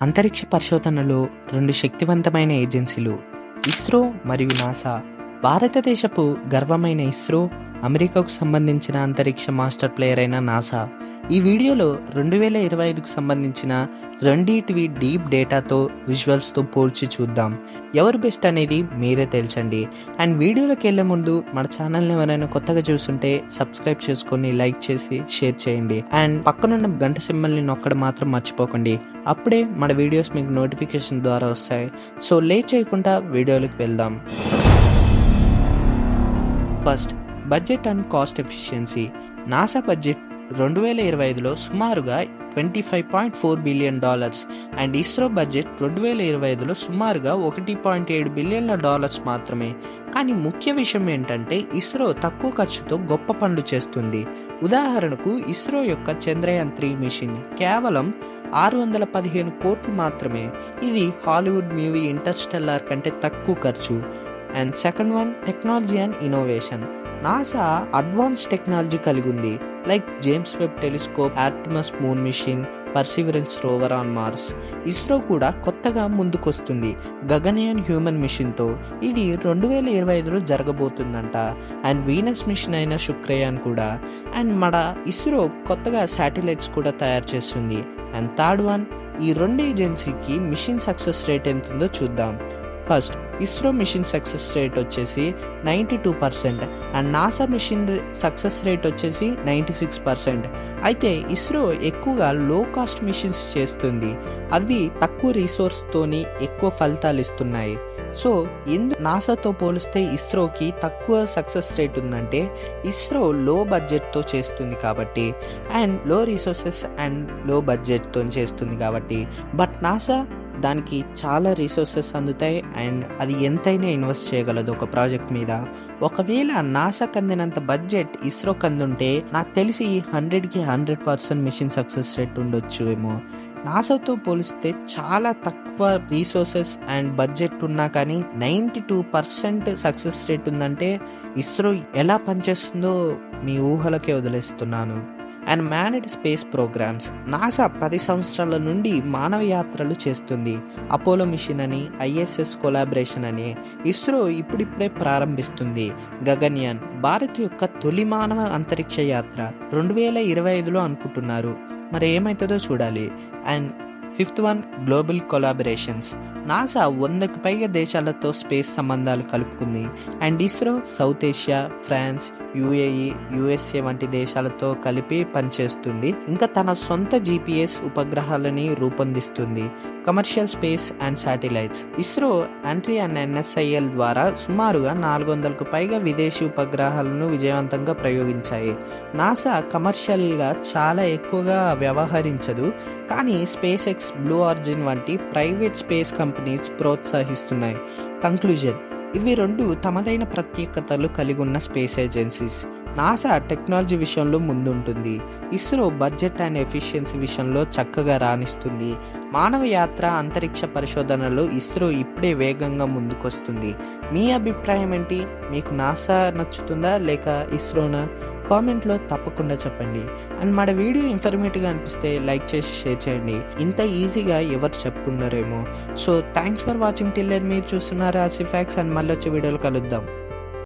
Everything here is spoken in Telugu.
అంతరిక్ష పరిశోధనలో రెండు శక్తివంతమైన ఏజెన్సీలు ఇస్రో మరియు నాసా. భారతదేశపు గర్వమైన ఇస్రో, అమెరికాకు సంబంధించిన అంతరిక్ష మాస్టర్ ప్లేయర్ అయిన నాసా. ఈ వీడియోలో 2025కు సంబంధించిన రెండిటివి డీప్ డేటాతో విజువల్స్తో పోల్చి చూద్దాం. ఎవరు బెస్ట్ అనేది మీరే తేల్చండి. అండ్ వీడియోలోకి వెళ్ళే ముందు మన ఛానల్ని ఎవరైనా కొత్తగా చూస్తుంటే సబ్స్క్రైబ్ చేసుకొని లైక్ చేసి షేర్ చేయండి. అండ్ పక్కనున్న గంట సింబల్ని నొక్కడం మాత్రం మర్చిపోకండి. అప్పుడే మన వీడియోస్ మీకు నోటిఫికేషన్ ద్వారా వస్తాయి. సో లేట్ చేయకుండా వీడియోలోకి వెళ్దాం. First, budget and cost efficiency. NASA budget 2025లో సుమారుగా $25.4 బిలియన్ అండ్ ఇస్రో బడ్జెట్ 2025లో సుమారుగా $1.7 బిలియన్ మాత్రమే. కానీ ముఖ్య విషయం ఏంటంటే ఇస్రో తక్కువ ఖర్చుతో గొప్ప పనులు చేస్తుంది. ఉదాహరణకు ఇస్రో యొక్క చంద్రయాన్ 3 మిషన్ కేవలం 615 కోట్లు మాత్రమే. ఇది హాలీవుడ్ మూవీ ఇంటర్స్టెల్లార్ కంటే తక్కువ ఖర్చు. And second one, technology and innovation. NASA advance technology కలిగి ఉంది, like James Webb telescope, Artemis moon mission, Perseverance rover on Mars. ISRO కూడా కొత్తగా ముందుకొస్తుంది గగన్యాన్ హ్యూమన్ మిషన్తో. ఇది 2025లో జరగబోతుందంట. అండ్ వీనస్ మిషన్ అయిన శుక్రయాన్ కూడా. అండ్ మన ఇస్రో కొత్తగా శాటిలైట్స్ కూడా తయారు చేస్తుంది. అండ్ థర్డ్ వన్, ఈ రెండు ఏజెన్సీకి మిషన్ సక్సెస్ రేట్ ఎంత ఉందో చూద్దాం. First, ISRO mission success rate వచ్చేసి 92% and NASA mission success rate వచ్చేసి 96%. అయితే ఇస్రో ఎక్కువగా లో కాస్ట్ మిషన్స్ చేస్తుంది. అవి తక్కువ రిసోర్స్తోని ఎక్కువ ఫలితాలు ఇస్తున్నాయి. సో నాసాతో పోలిస్తే ఇస్రోకి తక్కువ సక్సెస్ రేట్ ఉందంటే ఇస్రో లో బడ్జెట్తో చేస్తుంది కాబట్టి, అండ్ లో రిసోర్సెస్ అండ్ లో బడ్జెట్తో చేస్తుంది కాబట్టి. బట్ నాసా దానికి చాలా రిసోర్సెస్ అందుతాయి అండ్ అది ఎంతైనా ఇన్వెస్ట్ చేయగలదు ఒక ప్రాజెక్ట్ మీద. ఒకవేళ నాసాకి అందినంత బడ్జెట్ ఇస్రోకి అందుంటే నాకు తెలిసి 100కి 100% మిషన్ సక్సెస్ రేట్ ఉండొచ్చు ఏమో. నాసాతో పోలిస్తే చాలా తక్కువ రిసోర్సెస్ అండ్ బడ్జెట్ ఉన్నా కానీ 92% సక్సెస్ రేట్ ఉందంటే ఇస్రో ఎలా పనిచేస్తుందో మీ ఊహలకే వదిలేస్తున్నాను. And manned space programs. NASA 10 సంవత్సరాల నుండి మానవ యాత్రలు చేస్తుంది. అపోలో మిషన్ అని, ISS కొలాబరేషన్ అని. ఇస్రో ఇప్పుడిప్పుడే ప్రారంభిస్తుంది గగన్యాన్, భారత్ యొక్క తొలి మానవ అంతరిక్ష యాత్ర 2025లో అనుకుంటున్నారు. మరి ఏమవుతుందో చూడాలి. And fifth one, global collaborations. NASA 100కి పైగా దేశాలతో స్పేస్ సంబంధాలు కలుపుకుంది. And ISRO South Asia, France, UAE, USA వంటి దేశాలతో కలిపి పనిచేస్తుంది. ఇంకా తన సొంత GPS ఉపగ్రహాలని రూపొందిస్తుంది. Commercial space and satellites. ISRO Antrix and NSIL ద్వారా సుమారుగా 400కు పైగా విదేశీ ఉపగ్రహాలను విజయవంతంగా ప్రయోగించాయి. నాసా కమర్షియల్గా చాలా ఎక్కువగా వ్యవహరించదు, కానీ స్పేస్ ఎక్స్, బ్లూ ఆరిజిన్ వంటి ప్రైవేట్ స్పేస్ కంపెనీస్ ప్రోత్సహిస్తున్నాయి. కంక్లూజన్, ఇవి రెండు తమదైన ప్రత్యేకతలు కలిగి ఉన్న స్పేస్ ఏజెన్సీస్. నాసా టెక్నాలజీ విషయంలో ముందుంటుంది. ఇస్రో బడ్జెట్ అండ్ ఎఫిషియన్సీ విషయంలో చక్కగా రాణిస్తుంది. మానవ యాత్ర, అంతరిక్ష పరిశోధనలో ఇస్రో ఇప్పుడే వేగంగా ముందుకొస్తుంది. మీ అభిప్రాయం ఏంటి? మీకు నాసా నచ్చుతుందా లేక ఇస్రోనా? కామెంట్లో తప్పకుండా చెప్పండి. అండ్ మన వీడియో ఇన్ఫర్మేటివ్గా అనిపిస్తే లైక్ చేసి షేర్ చేయండి. ఇంత ఈజీగా ఎవరు చెప్పుకున్నారేమో. So thanks for watching till. మీరు చూస్తున్నారు ఆసిఫ్ ఫ్యాక్ట్స్. అండ్ మళ్ళీ వచ్చే వీడియోలో కలుద్దాం.